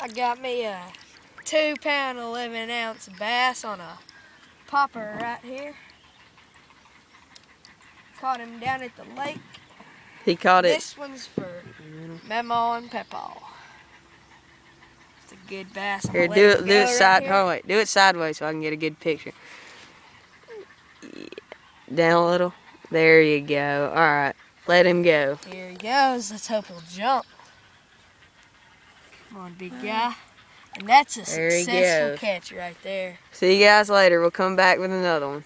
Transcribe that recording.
I got me a 2-pound 11-ounce bass on a popper right here. Caught him down at the lake. He caught it. This one's for Memo and Pepaw. It's a good bass. Here, do it sideways so I can get a good picture. Down a little. There you go. All right, let him go. Here he goes. Let's hope he'll jump. Come on, big guy. And that's a successful catch right there. See you guys later. We'll come back with another one.